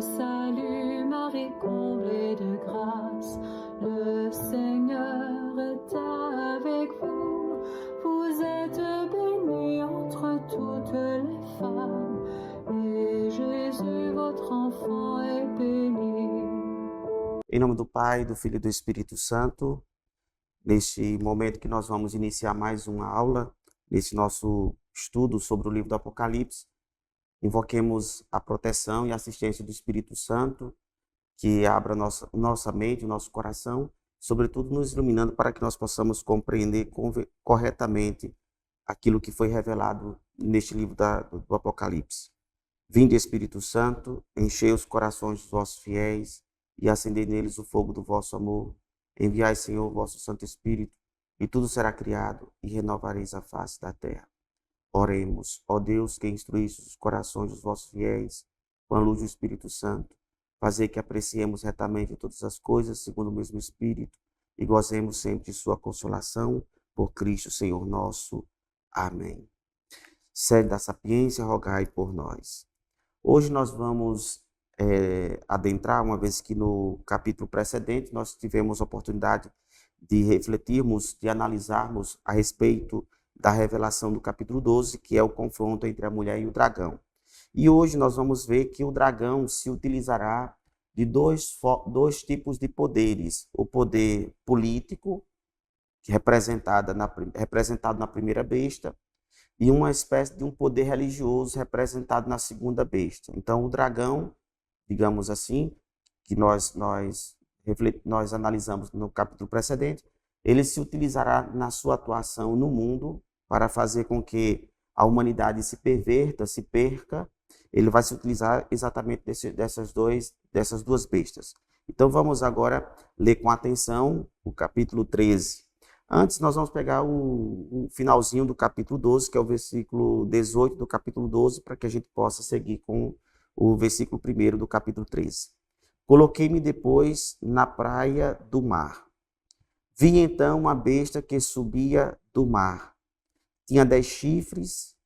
salut, Marie comblée de grâce, le Seigneur est avec vous. Vous êtes bénie entre toutes les femmes, et Jésus, votre enfant, est béni. Em nome do Pai, do Filho e do Espírito Santo, neste momento que nós vamos iniciar mais uma aula, nesse nosso estudo sobre o livro do Apocalipse, invoquemos a proteção e assistência do Espírito Santo, que abra nossa mente, nosso coração, sobretudo nos iluminando para que nós possamos compreender corretamente aquilo que foi revelado neste livro do Apocalipse. Vinde, Espírito Santo, enchei os corações dos vossos fiéis e acendei neles o fogo do vosso amor. Enviai, Senhor, o vosso Santo Espírito, e tudo será criado, e renovareis a face da terra. Oremos, ó Deus, que instruísse os corações dos vossos fiéis com a luz do Espírito Santo, fazer que apreciemos retamente todas as coisas segundo o mesmo Espírito e gozemos sempre de sua consolação, por Cristo Senhor nosso. Amém. Sede da sapiência, rogai por nós. Hoje nós vamos adentrar, uma vez que no capítulo precedente nós tivemos a oportunidade de refletirmos, de analisarmos a respeito da revelação do capítulo 12, que é o confronto entre a mulher e o dragão. E hoje nós vamos ver que o dragão se utilizará de dois tipos de poderes. O poder político, representado na primeira besta, e uma espécie de um poder religioso representado na segunda besta. Então o dragão, digamos assim, que nós analisamos no capítulo precedente, ele se utilizará na sua atuação no mundo para fazer com que a humanidade se perverta, se perca. Ele vai se utilizar exatamente dessas duas bestas. Então vamos agora ler com atenção o capítulo 13. Antes nós vamos pegar o finalzinho do capítulo 12, que é o versículo 18 do capítulo 12, para que a gente possa seguir com o versículo 1 do capítulo 13. Coloquei-me depois na praia do mar. Vi então uma besta que subia do mar. Tinha 10 chifres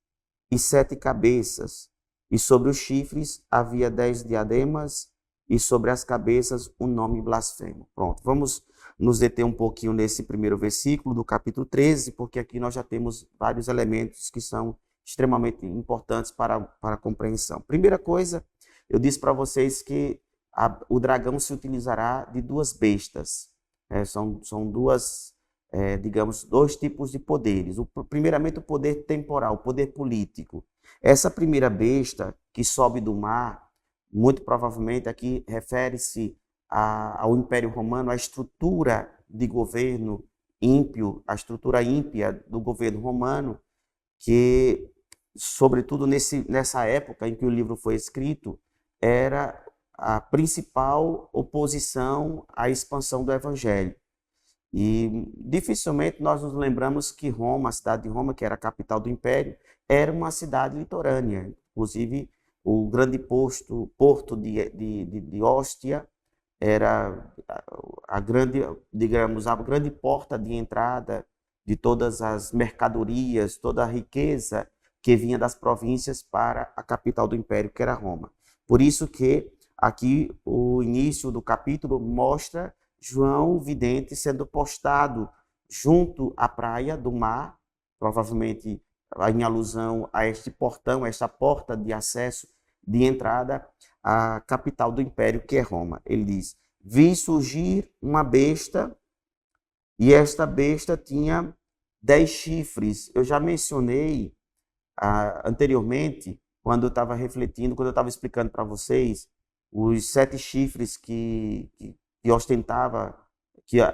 e 7 cabeças, e sobre os chifres havia 10 diademas, e sobre as cabeças um nome blasfemo. Pronto, vamos nos deter um pouquinho nesse primeiro versículo do capítulo 13, porque aqui nós já temos vários elementos que são extremamente importantes para a compreensão. Primeira coisa, eu disse para vocês que o dragão se utilizará de duas bestas. São duas, dois tipos de poderes. Primeiramente, o poder temporal, o poder político. Essa primeira besta que sobe do mar, muito provavelmente aqui refere-se ao Império Romano, à estrutura de governo ímpio, a estrutura ímpia do governo romano, que, sobretudo nessa época em que o livro foi escrito, era a principal oposição à expansão do Evangelho. E dificilmente nós nos lembramos que Roma, a cidade de Roma, que era a capital do Império, era uma cidade litorânea. Inclusive, o grande porto de Ostia era a grande porta de entrada de todas as mercadorias, toda a riqueza que vinha das províncias para a capital do Império, que era Roma. Por isso que aqui o início do capítulo mostra João vidente sendo postado junto à praia do mar, provavelmente em alusão a este portão, esta porta de acesso, de entrada à capital do Império, que é Roma. Ele diz: vi surgir uma besta, e esta besta tinha 10 chifres. Eu já mencionei anteriormente, quando eu estava refletindo, quando eu estava explicando para vocês os 7 chifres que ostentava,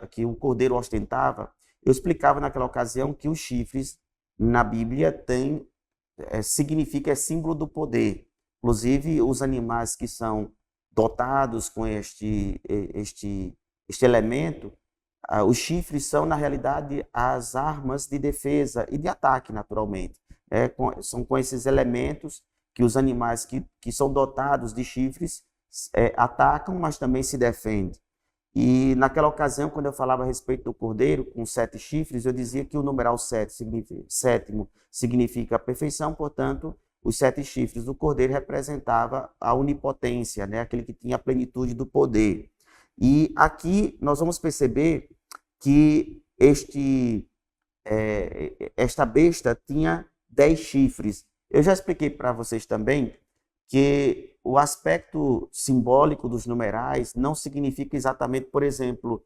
que o cordeiro ostentava. Eu explicava naquela ocasião que os chifres na Bíblia significa símbolo do poder. Inclusive, os animais que são dotados com este elemento, os chifres são, na realidade, as armas de defesa e de ataque, naturalmente. São com esses elementos que os animais que são dotados de chifres atacam, mas também se defendem. E naquela ocasião, quando eu falava a respeito do cordeiro com 7 chifres, eu dizia que o numeral 7 sétimo significa a perfeição, portanto, os 7 chifres do cordeiro representava a onipotência, né? Aquele que tinha a plenitude do poder. E aqui nós vamos perceber que esta besta tinha 10 chifres. Eu já expliquei para vocês também que o aspecto simbólico dos numerais não significa exatamente, por exemplo,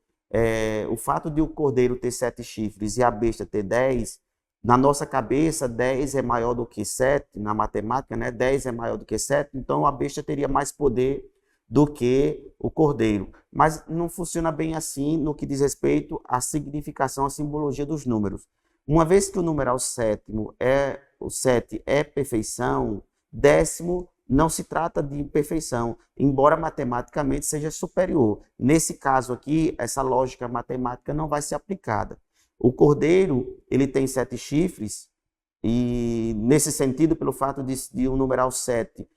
o fato de o cordeiro ter 7 chifres e a besta ter 10, na nossa cabeça 10 é maior do que 7, na matemática, né? 10 é maior do que 7, então a besta teria mais poder do que o cordeiro. Mas não funciona bem assim no que diz respeito à significação, à simbologia dos números. Uma vez que o numeral o 7 é perfeição, 10º não se trata de perfeição, embora matematicamente seja superior. Nesse caso aqui, essa lógica matemática não vai ser aplicada. O cordeiro, ele tem 7 chifres, e nesse sentido, pelo fato de o numeral 7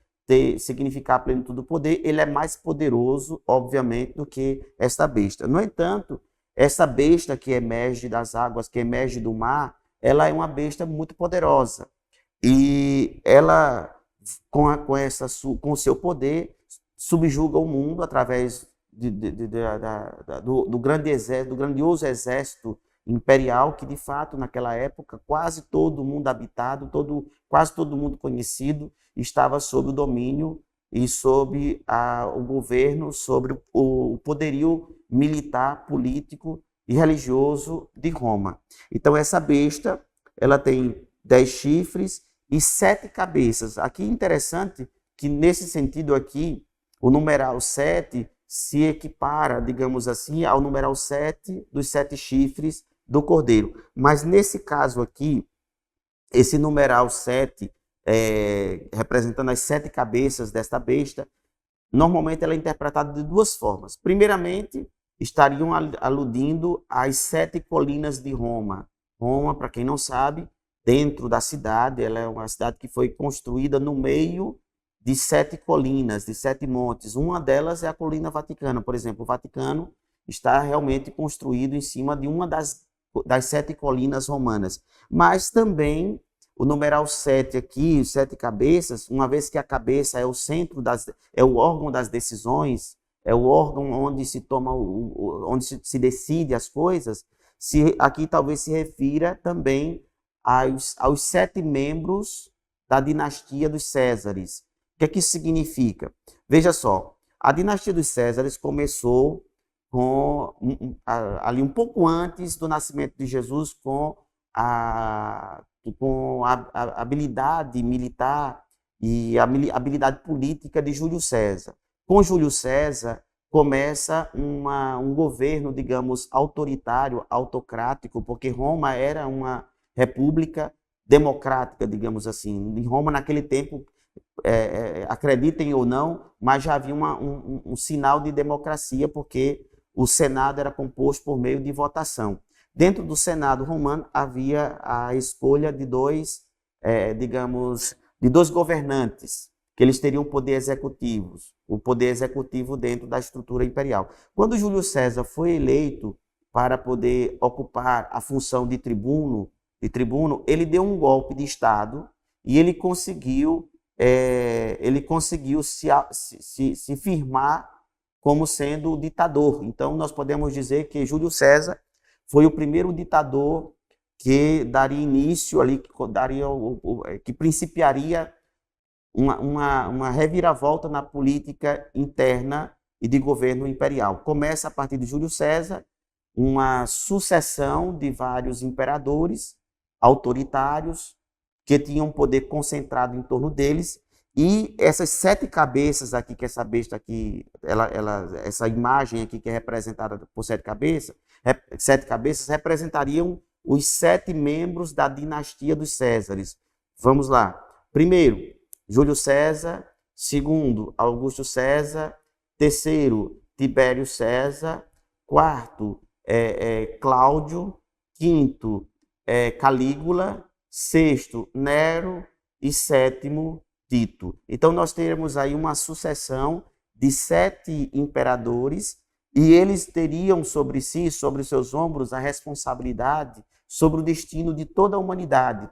significar a plenitude do poder, ele é mais poderoso, obviamente, do que esta besta. No entanto, essa besta que emerge das águas, que emerge do mar, ela é uma besta muito poderosa. E ela, com o seu poder, subjuga o mundo através do grandioso exército imperial, que de fato naquela época quase todo mundo habitado, quase todo mundo conhecido estava sob o domínio e sob o governo, sobre o poderio militar, político e religioso de Roma. Então essa besta, ela tem 10 chifres e 7 cabeças. Aqui é interessante que nesse sentido aqui, o numeral 7 se equipara, digamos assim, ao numeral 7 dos 7 chifres do cordeiro. Mas nesse caso aqui, esse numeral 7, representando as 7 cabeças desta besta, normalmente ela é interpretada de 2 formas. Primeiramente, estariam aludindo às 7 colinas de Roma. Roma, para quem não sabe, dentro da cidade, ela é uma cidade que foi construída no meio de 7 colinas, de 7 montes. Uma delas é a colina Vaticana, por exemplo. O Vaticano está realmente construído em cima de uma das 7 colinas romanas. Mas também o numeral 7 aqui, os 7 cabeças, uma vez que a cabeça é o centro, é o órgão das decisões, é o órgão onde se toma, onde se decide as coisas, aqui talvez se refira também aos 7 membros da dinastia dos Césares. O que é que isso significa? Veja só, a dinastia dos Césares começou ali um pouco antes do nascimento de Jesus, com a habilidade militar e a habilidade política de Júlio César. Com Júlio César começa um governo, digamos, autoritário, autocrático, porque Roma era uma república democrática, digamos assim. Em Roma, naquele tempo, acreditem ou não, mas já havia um sinal de democracia, porque o Senado era composto por meio de votação. Dentro do Senado romano havia a escolha de dois governantes, que eles teriam poder executivo dentro da estrutura imperial. Quando Júlio César foi eleito para poder ocupar a função de tribuno, ele deu um golpe de Estado e ele conseguiu se firmar como sendo o ditador. Então, nós podemos dizer que Júlio César foi o primeiro ditador que daria início ali, que principiaria uma reviravolta na política interna e de governo imperial. Começa a partir de Júlio César uma sucessão de vários imperadores autoritários que tinham poder concentrado em torno deles, e essas 7 cabeças aqui, que essa besta aqui, essa imagem aqui que é representada por 7 cabeças representariam os 7 membros da dinastia dos Césares. Vamos lá. Primeiro, Júlio César. Segundo, Augusto César. Terceiro, Tibério César. Quarto, Cláudio. Quinto, Calígula. Sexto, Nero. E sétimo, Tito. Então, nós teremos aí uma sucessão de 7 imperadores, e eles teriam sobre si, sobre seus ombros, a responsabilidade sobre o destino de toda a humanidade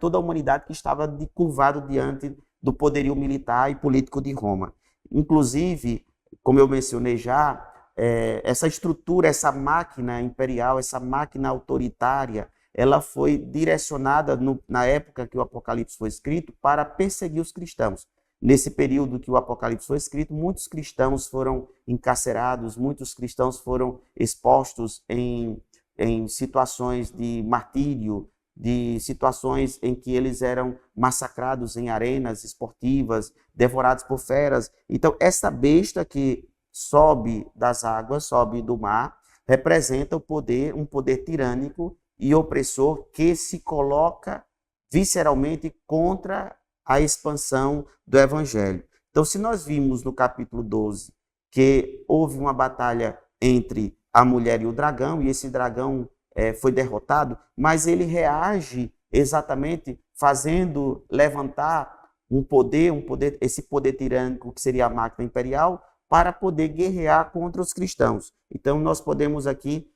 que estava curvado diante do poderio militar e político de Roma. Inclusive, como eu mencionei já, essa estrutura, essa máquina imperial, essa máquina autoritária, ela foi direcionada na época que o Apocalipse foi escrito para perseguir os cristãos. Nesse período que o Apocalipse foi escrito, muitos cristãos foram encarcerados, muitos cristãos foram expostos em situações de martírio, de situações em que eles eram massacrados em arenas esportivas, devorados por feras. Então, essa besta que sobe das águas, sobe do mar, representa o poder, um poder tirânico e opressor que se coloca visceralmente contra a expansão do evangelho. Então, se nós vimos no capítulo 12 que houve uma batalha entre a mulher e o dragão, e esse dragão foi derrotado, mas ele reage exatamente fazendo levantar esse poder tirânico que seria a máquina imperial, para poder guerrear contra os cristãos. Então, nós podemos aqui,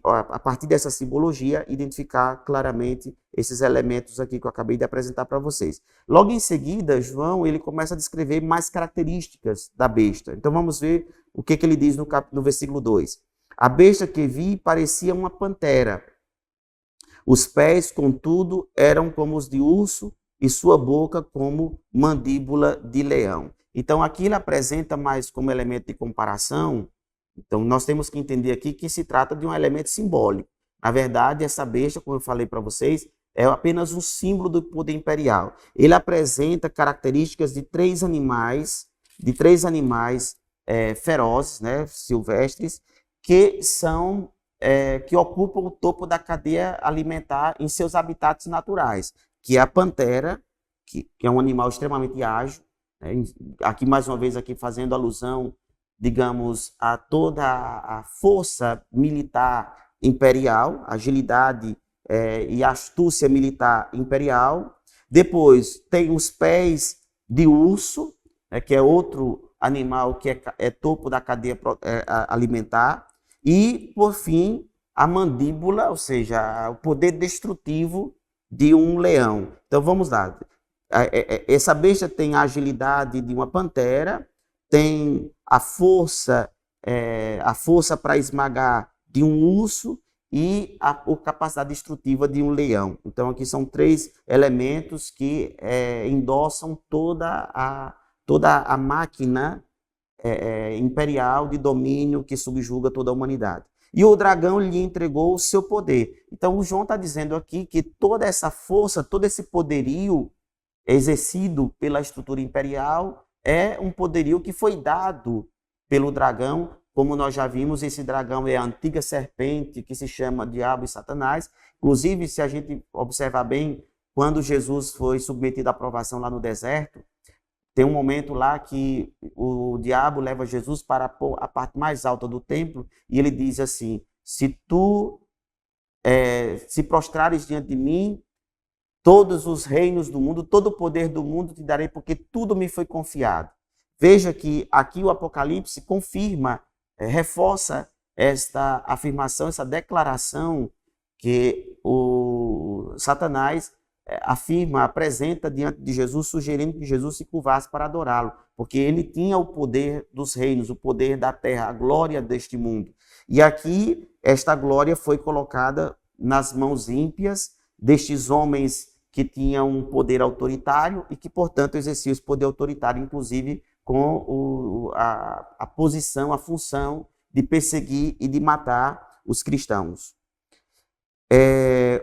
a partir dessa simbologia, identificar claramente esses elementos aqui que eu acabei de apresentar para vocês. Logo em seguida, João ele começa a descrever mais características da besta. Então, vamos ver o que ele diz no versículo 2. A besta que vi parecia uma pantera. Os pés, contudo, eram como os de urso e sua boca como mandíbula de leão. Então, aqui ele apresenta mais como elemento de comparação. Então, nós temos que entender aqui que se trata de um elemento simbólico. Na verdade, essa besta, como eu falei para vocês, é apenas um símbolo do poder imperial. Ele apresenta características de três animais ferozes, né, silvestres, que ocupam o topo da cadeia alimentar em seus habitats naturais, que é a pantera, que é um animal extremamente ágil. Aqui, mais uma vez, aqui fazendo alusão, digamos, a toda a força militar imperial, agilidade e astúcia militar imperial. Depois, tem os pés de urso, que é outro animal que é topo da cadeia alimentar. E, por fim, a mandíbula, ou seja, o poder destrutivo de um leão. Então, vamos lá. Essa besta tem a agilidade de uma pantera, tem a força para esmagar de um urso e a capacidade destrutiva de um leão. Então, aqui são três elementos que endossam toda a máquina imperial de domínio que subjuga toda a humanidade. E o dragão lhe entregou o seu poder. Então, o João está dizendo aqui que toda essa força, todo esse poderio exercido pela estrutura imperial é um poderio que foi dado pelo dragão. Como nós já vimos, esse dragão é a antiga serpente que se chama Diabo e Satanás. Inclusive, se a gente observar bem, quando Jesus foi submetido à provação lá no deserto, tem um momento lá que o diabo leva Jesus para a parte mais alta do templo e ele diz assim: se tu se prostrares diante de mim, todos os reinos do mundo, todo o poder do mundo te darei, porque tudo me foi confiado. Veja que aqui o Apocalipse confirma, reforça esta afirmação, essa declaração que o Satanás apresenta diante de Jesus, sugerindo que Jesus se curvasse para adorá-lo, porque ele tinha o poder dos reinos, o poder da terra, a glória deste mundo. E aqui esta glória foi colocada nas mãos ímpias destes homens que tinham um poder autoritário e que, portanto, exerciam esse poder autoritário, inclusive com a posição, a função de perseguir e de matar os cristãos.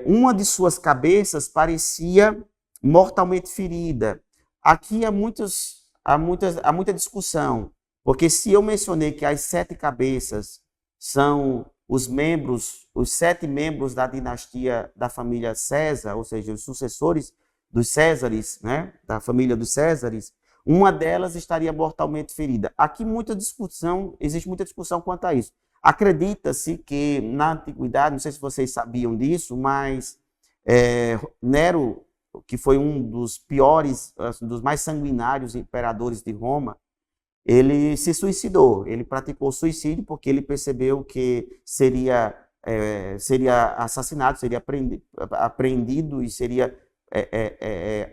Uma de suas cabeças parecia mortalmente ferida. Aqui há muita discussão, porque se eu mencionei que as 7 cabeças são os 7 membros da dinastia da família César, ou seja, os sucessores dos Césares, né, da família dos Césares, uma delas estaria mortalmente ferida. Aqui existe muita discussão quanto a isso. Acredita-se que na antiguidade, não sei se vocês sabiam disso, mas Nero, que foi um dos piores, dos mais sanguinários imperadores de Roma, ele se suicidou. Ele praticou suicídio porque ele percebeu que seria assassinado, seria apreendido e seria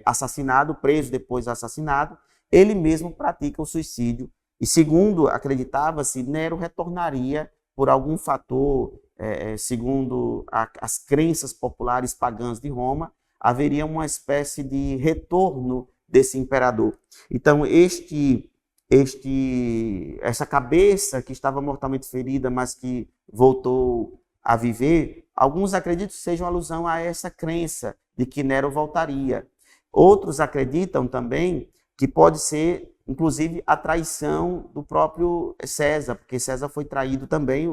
assassinado, preso, depois assassinado, ele mesmo pratica o suicídio. E segundo acreditava-se, Nero retornaria por algum fator, segundo as crenças populares pagãs de Roma, haveria uma espécie de retorno desse imperador. Então, essa cabeça que estava mortalmente ferida, mas que voltou a viver, alguns acreditam que seja uma alusão a essa crença de que Nero voltaria. Outros acreditam também que pode ser, inclusive, a traição do próprio César, porque César foi traído também,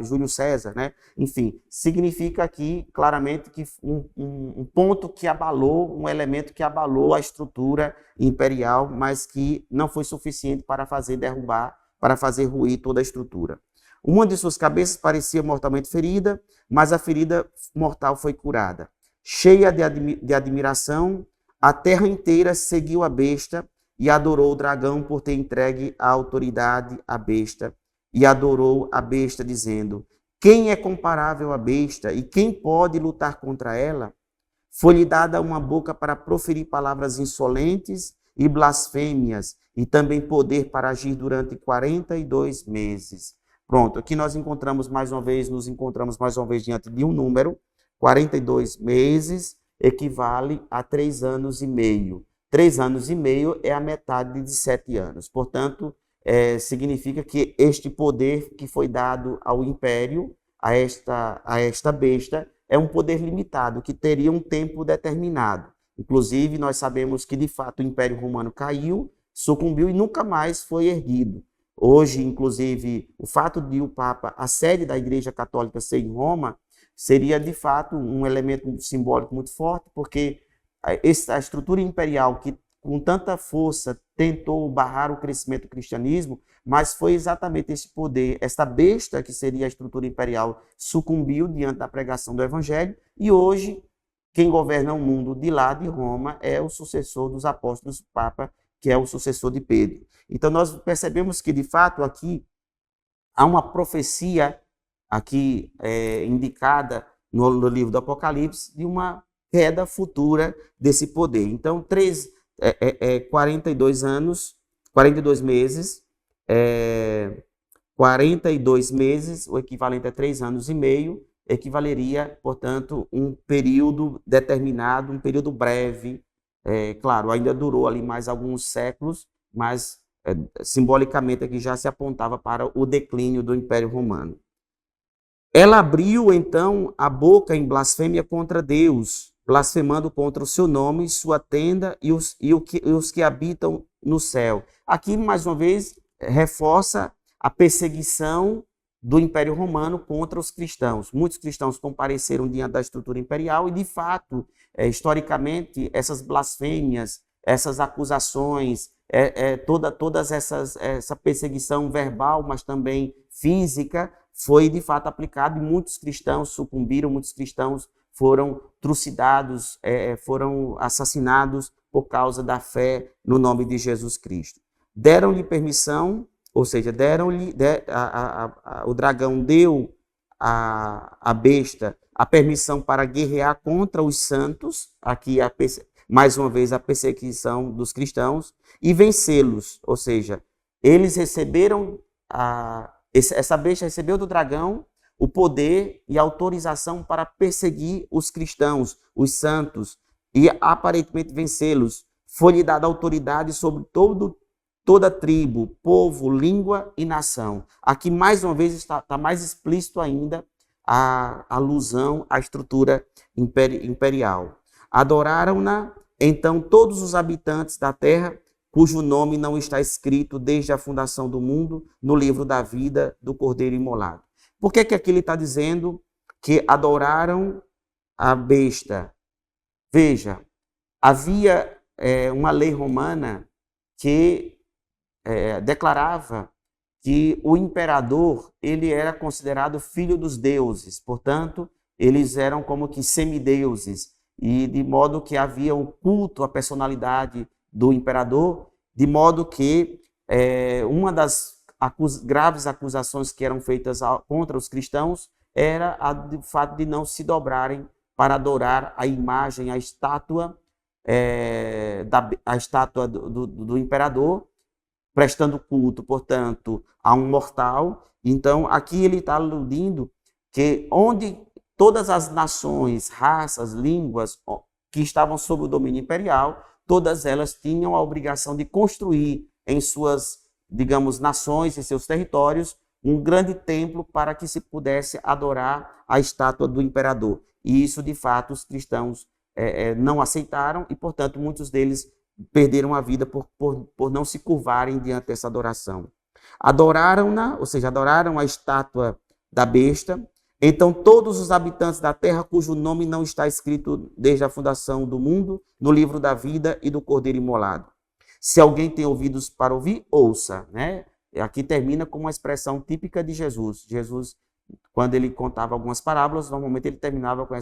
Júlio César, né? Enfim, significa aqui claramente que um ponto que abalou, um elemento que abalou a estrutura imperial, mas que não foi suficiente para fazer derrubar, para fazer ruir toda a estrutura. Uma de suas cabeças parecia mortalmente ferida, mas a ferida mortal foi curada. Cheia de admiração, a terra inteira seguiu a besta e adorou o dragão por ter entregue a autoridade à besta, e adorou a besta, dizendo: quem é comparável à besta e quem pode lutar contra ela? Foi-lhe dada uma boca para proferir palavras insolentes e blasfêmias, e também poder para agir durante 42 meses. Pronto, aqui nos encontramos mais uma vez diante de um número. 42 meses equivale a 3 anos e meio. 3 anos e meio é a metade de 7 anos. Portanto, significa que este poder que foi dado ao império, a esta besta, é um poder limitado, que teria um tempo determinado. Inclusive, nós sabemos que, de fato, o Império Romano caiu, sucumbiu e nunca mais foi erguido. Hoje, inclusive, o fato de o Papa, a sede da Igreja Católica ser em Roma, seria, de fato, um elemento simbólico muito forte, porque a estrutura imperial que, com tanta força, tentou barrar o crescimento do cristianismo, mas foi exatamente esse poder, essa besta que seria a estrutura imperial, sucumbiu diante da pregação do Evangelho, e hoje quem governa o mundo de lá de Roma é o sucessor dos apóstolos, o Papa, que é o sucessor de Pedro. Então nós percebemos que, de fato, aqui há uma profecia aqui indicada no livro do Apocalipse de uma queda futura desse poder. Então, 42 anos, 42 meses, 42 meses, o equivalente a 3 anos e meio, equivaleria, portanto, um período determinado, um período breve. Claro, ainda durou ali mais alguns séculos, mas simbolicamente aqui já se apontava para o declínio do Império Romano. Ela abriu, então, a boca em blasfêmia contra Deus, blasfemando contra o seu nome, sua tenda e os que habitam no céu. Aqui, mais uma vez, reforça a perseguição do Império Romano contra os cristãos. Muitos cristãos compareceram diante da estrutura imperial e, de fato, historicamente, essas blasfêmias, essas acusações, todas essa perseguição verbal, mas também física, foi de fato aplicado e muitos cristãos sucumbiram, muitos cristãos foram trucidados, foram assassinados por causa da fé no nome de Jesus Cristo. Deram-lhe permissão, ou seja, o dragão deu à besta a permissão para guerrear contra os santos, aqui mais uma vez a perseguição dos cristãos, e vencê-los, ou seja, eles receberam, essa besta recebeu do dragão o poder e a autorização para perseguir os cristãos, os santos, e aparentemente vencê-los. Foi-lhe dada autoridade sobre toda tribo, povo, língua e nação. Aqui, mais uma vez, está mais explícito ainda a alusão à estrutura imperial. Adoraram-na, então, todos os habitantes da terra, cujo nome não está escrito desde a fundação do mundo no livro da vida do Cordeiro imolado. Por que aqui ele está dizendo que adoraram a besta? Veja, havia uma lei romana que declarava que o imperador ele era considerado filho dos deuses, portanto, eles eram como que semideuses, e de modo que havia um culto à personalidade do imperador, de modo que uma das graves acusações que eram feitas contra os cristãos era o fato de não se dobrarem para adorar a imagem, a estátua a estátua do imperador, prestando culto, portanto, a um mortal. Então, aqui ele está aludindo que onde todas as nações, raças, línguas que estavam sob o domínio imperial, todas elas tinham a obrigação de construir em suas, digamos, nações, em seus territórios, um grande templo para que se pudesse adorar a estátua do imperador. E isso, de fato, os cristãos não aceitaram e, portanto, muitos deles perderam a vida por não se curvarem diante dessa adoração. Adoraram-na, ou seja, adoraram a estátua da besta. Então, todos os habitantes da terra, cujo nome não está escrito desde a fundação do mundo, no livro da vida e do Cordeiro imolado. Se alguém tem ouvidos para ouvir, ouça. Né? Aqui termina com uma expressão típica de Jesus. Jesus, quando ele contava algumas parábolas, normalmente ele terminava com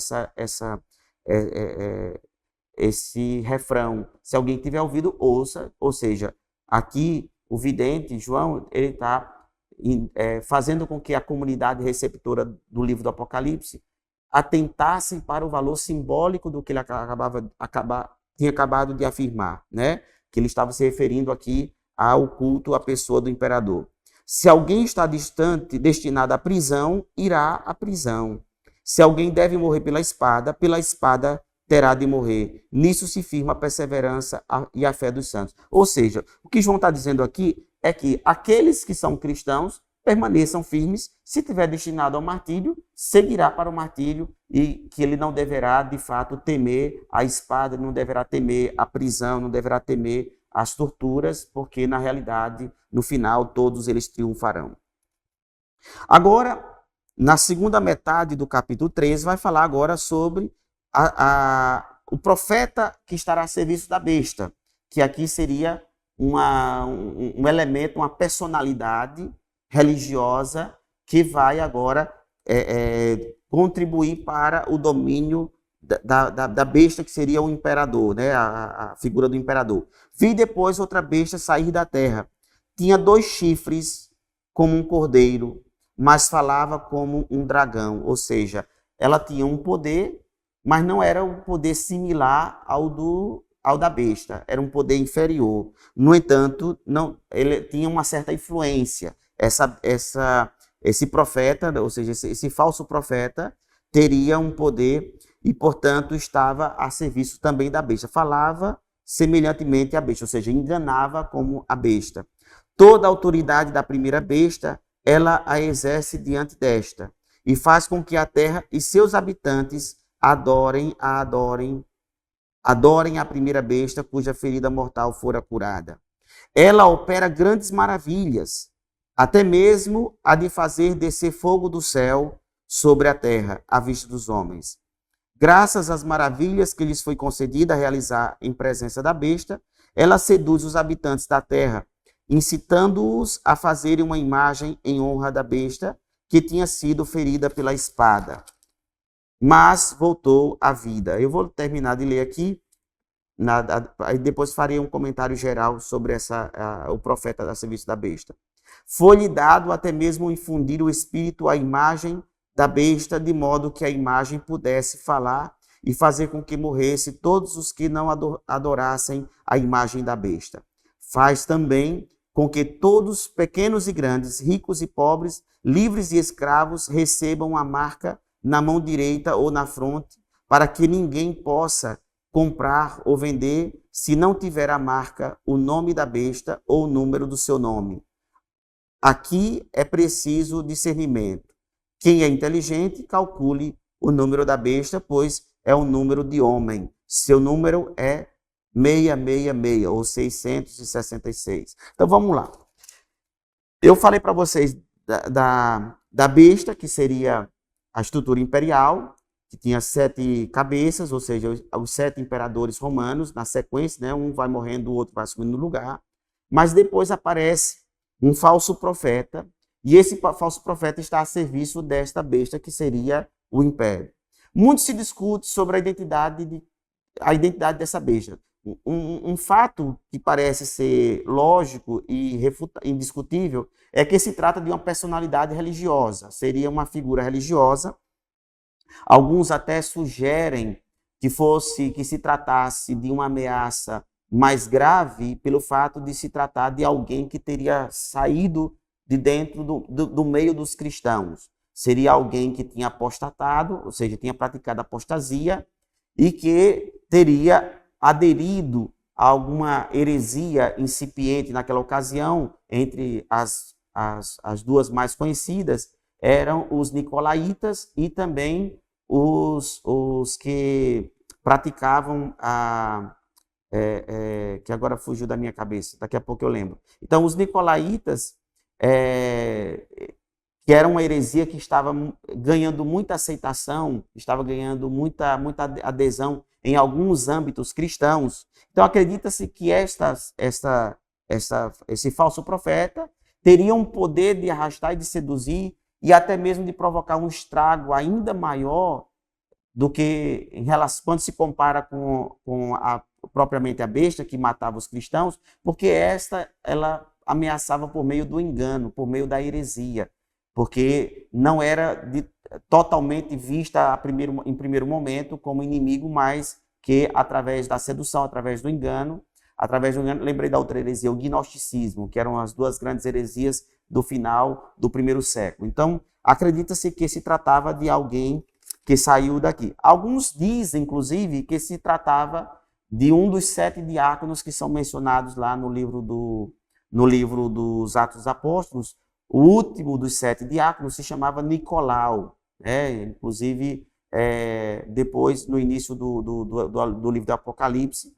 esse refrão. Se alguém tiver ouvido, ouça. Ou seja, aqui o vidente, João, ele está fazendo com que a comunidade receptora do livro do Apocalipse atentassem para o valor simbólico do que ele tinha acabado de afirmar, né? Que ele estava se referindo aqui ao culto à pessoa do imperador. Se alguém está destinado à prisão, irá à prisão. Se alguém deve morrer pela espada terá de morrer. Nisso se firma a perseverança e a fé dos santos. Ou seja, o que João está dizendo aqui é que aqueles que são cristãos permaneçam firmes. Se tiver destinado ao martírio, seguirá para o martírio e que ele não deverá, de fato, temer a espada, não deverá temer a prisão, não deverá temer as torturas, porque, na realidade, no final, todos eles triunfarão. Agora, na segunda metade do capítulo 13, vai falar agora sobre o profeta que estará a serviço da besta, que aqui seria um elemento, uma personalidade religiosa que vai agora contribuir para o domínio da besta, que seria o imperador, né? A figura do imperador. Vi depois outra besta sair da terra. Tinha 2 chifres como um cordeiro, mas falava como um dragão. Ou seja, ela tinha um poder, mas não era um poder similar ao da besta. Era um poder inferior. No entanto, ele tinha uma certa influência. Esse profeta, ou seja, esse falso profeta, teria um poder e, portanto, estava a serviço também da besta. Falava semelhantemente à besta, ou seja, enganava como a besta. Toda a autoridade da primeira besta, ela a exerce diante desta, e faz com que a terra e seus habitantes adorem a primeira besta, cuja ferida mortal fora curada. Ela opera grandes maravilhas, até mesmo a de fazer descer fogo do céu sobre a terra, à vista dos homens. Graças às maravilhas que lhes foi concedida realizar em presença da besta, ela seduz os habitantes da terra, incitando-os a fazerem uma imagem em honra da besta, que tinha sido ferida pela espada, mas voltou à vida. Eu vou terminar de ler aqui, aí depois farei um comentário geral sobre o profeta a serviço da besta. Foi-lhe dado até mesmo infundir o espírito à imagem da besta, de modo que a imagem pudesse falar e fazer com que morresse todos os que não adorassem a imagem da besta. Faz também com que todos, pequenos e grandes, ricos e pobres, livres e escravos, recebam a marca na mão direita ou na fronte, para que ninguém possa comprar ou vender se não tiver a marca, o nome da besta ou o número do seu nome. Aqui é preciso discernimento. Quem é inteligente, calcule o número da besta, pois é um número de homem. Seu número é 666, ou 666. Então, vamos lá. Eu falei para vocês da besta, que seria a estrutura imperial, que tinha 7 cabeças, ou seja, os 7 imperadores romanos, na sequência, né? Um vai morrendo, o outro vai assumindo no lugar. Mas depois aparece um falso profeta, e esse falso profeta está a serviço desta besta, que seria o império. Muito se discute sobre a identidade dessa besta. Um fato que parece ser lógico e indiscutível é que se trata de uma personalidade religiosa. Seria uma figura religiosa. Alguns até sugerem que se tratasse de uma ameaça mais grave pelo fato de se tratar de alguém que teria saído de dentro do meio dos cristãos. Seria alguém que tinha apostatado, ou seja, tinha praticado apostasia e que teria aderido a alguma heresia incipiente naquela ocasião. Entre as duas mais conhecidas eram os nicolaítas e também os que praticavam que agora fugiu da minha cabeça, daqui a pouco eu lembro. Então, os nicolaítas, que era uma heresia que estava ganhando muita aceitação, estava ganhando muita adesão em alguns âmbitos cristãos. Então, acredita-se que esse falso profeta teria um poder de arrastar e de seduzir e até mesmo de provocar um estrago ainda maior do que em relação, quando se compara com propriamente a besta que matava os cristãos, porque ela ameaçava por meio do engano, por meio da heresia, porque não era totalmente vista em primeiro momento como inimigo, mas que através da sedução, através do engano, lembrei da outra heresia, o gnosticismo, que eram as duas grandes heresias do final do primeiro século. Então, acredita-se que se tratava de alguém que saiu daqui. Alguns dizem, inclusive, que se tratava de um dos 7 diáconos que são mencionados lá no livro dos Atos dos Apóstolos. O último dos 7 diáconos se chamava Nicolau. Inclusive, depois, no início do livro do Apocalipse,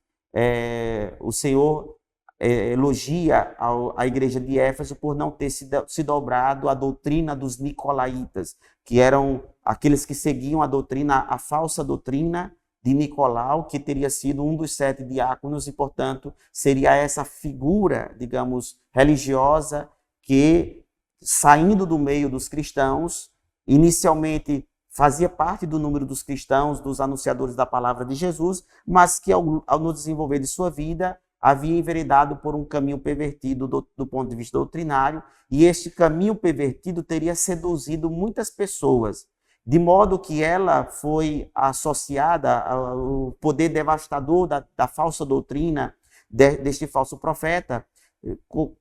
o Senhor elogia a igreja de Éfeso por não ter se dobrado à doutrina dos nicolaítas, que eram aqueles que seguiam a falsa doutrina de Nicolau, que teria sido um dos 7 diáconos e, portanto, seria essa figura, digamos, religiosa que, saindo do meio dos cristãos, inicialmente fazia parte do número dos cristãos, dos anunciadores da palavra de Jesus, mas que, ao no desenvolver de sua vida, havia enveredado por um caminho pervertido do ponto de vista doutrinário, e este caminho pervertido teria seduzido muitas pessoas, de modo que ela foi associada ao poder devastador da falsa doutrina deste falso profeta,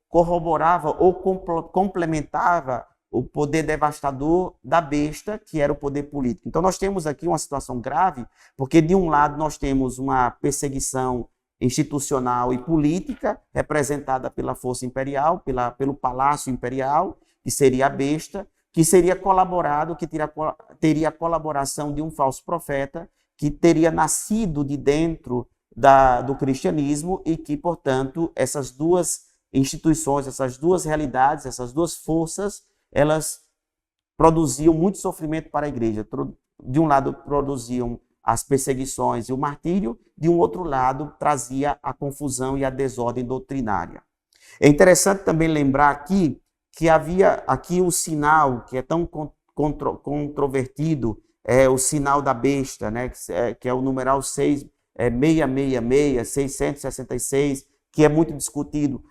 corroborava ou complementava o poder devastador da besta, que era o poder político. Então, nós temos aqui uma situação grave, porque, de um lado, nós temos uma perseguição institucional e política, representada pela força imperial, pelo palácio imperial, que seria a besta, que seria colaborado, que teria a colaboração de um falso profeta, que teria nascido de dentro do cristianismo e que, portanto, essas duas instituições, essas duas realidades, essas duas forças, elas produziam muito sofrimento para a igreja. De um lado, produziam as perseguições e o martírio, de um outro lado, trazia a confusão e a desordem doutrinária. É interessante também lembrar aqui que havia aqui o sinal que é tão controvertido, o sinal da besta, né? Que é o numeral 666, que é muito discutido.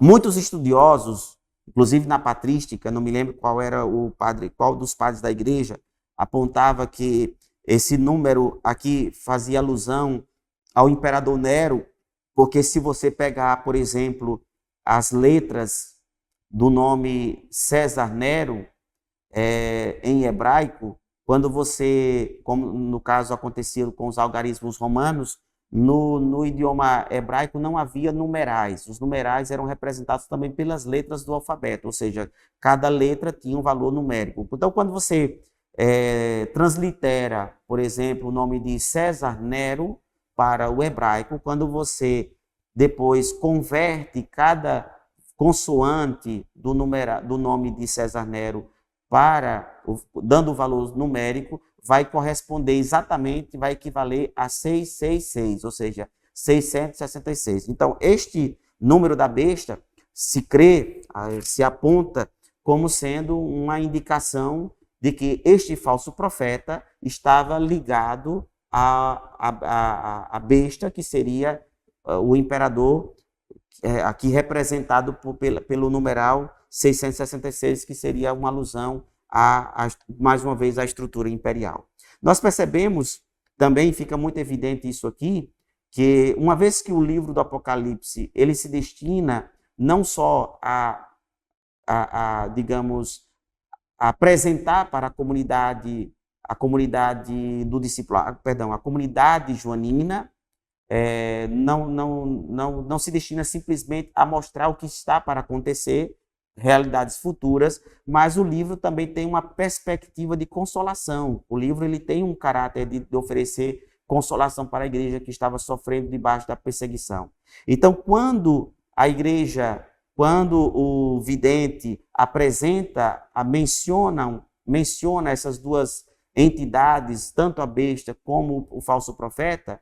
Muitos estudiosos, inclusive na patrística, não me lembro qual dos padres da igreja, apontava que esse número aqui fazia alusão ao imperador Nero, porque se você pegar, por exemplo, as letras do nome César Nero em hebraico, quando você, como no caso acontecia com os algarismos romanos, no idioma hebraico não havia numerais. Os numerais eram representados também pelas letras do alfabeto, ou seja, cada letra tinha um valor numérico. Então, quando você translitera, por exemplo, o nome de César Nero para o hebraico, quando você depois converte cada consoante do nome de César Nero dando o valor numérico, vai corresponder exatamente, vai equivaler a 666, ou seja, 666. Então, este número da besta se aponta como sendo uma indicação de que este falso profeta estava ligado à besta, que seria o imperador, aqui representado pelo numeral 666, que seria uma alusão mais uma vez, à estrutura imperial. Nós percebemos também fica muito evidente isso aqui, que uma vez que o livro do Apocalipse ele se destina não só digamos, a apresentar para a comunidade do discipulado, perdão, a comunidade joanina, não se destina simplesmente a mostrar o que está para acontecer, realidades futuras, mas o livro também tem uma perspectiva de consolação. O livro ele tem um caráter de oferecer consolação para a igreja que estava sofrendo debaixo da perseguição. Então, quando o vidente menciona essas duas entidades, tanto a besta como o falso profeta,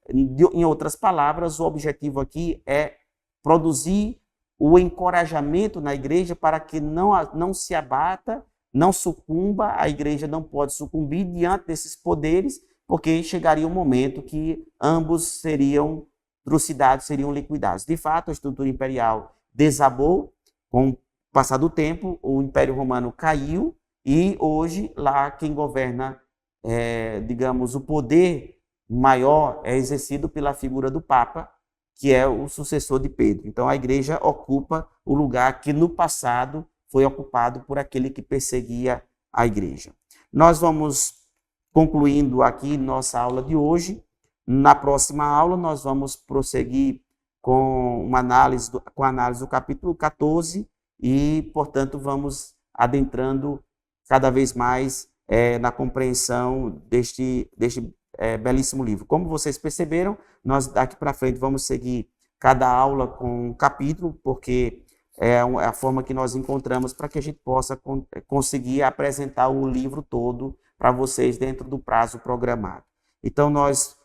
em outras palavras, o objetivo aqui é produzir o encorajamento na igreja para que não se abata, não sucumba, a igreja não pode sucumbir diante desses poderes, porque chegaria um momento que ambos seriam trucidados, seriam liquidados. De fato, a estrutura imperial desabou, com o passar do tempo, o Império Romano caiu e hoje lá quem governa, digamos, o poder maior é exercido pela figura do Papa, que é o sucessor de Pedro. Então a igreja ocupa o lugar que no passado foi ocupado por aquele que perseguia a igreja. Nós vamos concluindo aqui nossa aula de hoje. Na próxima aula nós vamos prosseguir com a análise do capítulo 14 e, portanto, vamos adentrando cada vez mais na compreensão deste belíssimo livro. Como vocês perceberam, nós daqui para frente vamos seguir cada aula com um capítulo, porque é a forma que nós encontramos para que a gente possa conseguir apresentar o livro todo para vocês dentro do prazo programado. Então, nós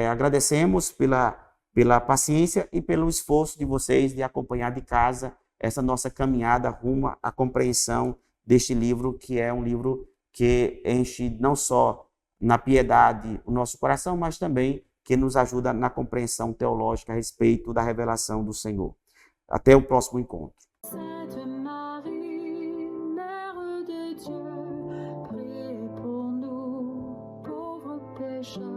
agradecemos pela paciência e pelo esforço de vocês de acompanhar de casa essa nossa caminhada rumo à compreensão deste livro, que é um livro que enche não só na piedade o nosso coração, mas também que nos ajuda na compreensão teológica a respeito da revelação do Senhor. Até o próximo encontro. Sainte Marie, Mère de Dieu, priez pour nous, pauvres pécheurs.